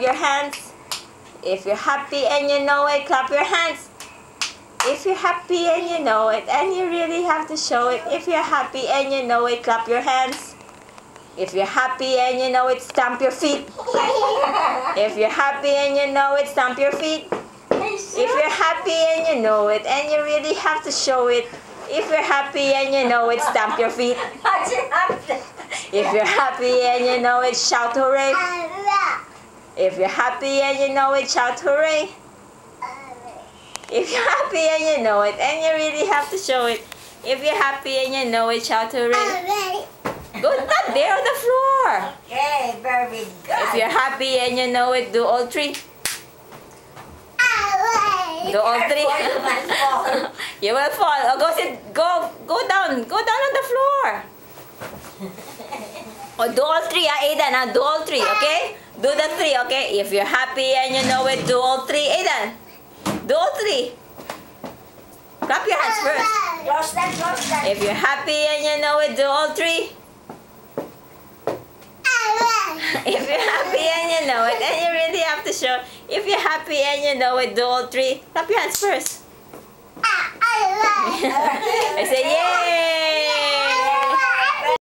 clap your hands. If you're happy and you know it, clap your hands. If you're happy and you know it, and you really have to show it. If you're happy and you know it, clap your hands. If you're happy and you know it, stamp your feet. If you're happy and you know it, stamp your feet. If you're happy and you know it, and you really have to show it. If you're happy and you know it, stamp your feet. If you're happy and you know it, shout hooray. If you're happy and you know it, shout hooray. If you're happy and you know it, and you really have to show it. If you're happy and you know it, shout hooray. Go not there on the floor. Okay, very good. If you're happy and you know it, do all three. Do all three. You will fall. Oh, go sit. Go down. Go down on the floor. Oh, do all three, Aiden. Do all three, okay? Do the three, okay? If you're happy and you know it, do all three, Aiden. Do all three. Clap your hands first. Close that, close that. If you're happy and you know it, do all three. If you're happy and you know it, and you really have to show. If you're happy and you know it, do all three. Clap your hands first. I say yay!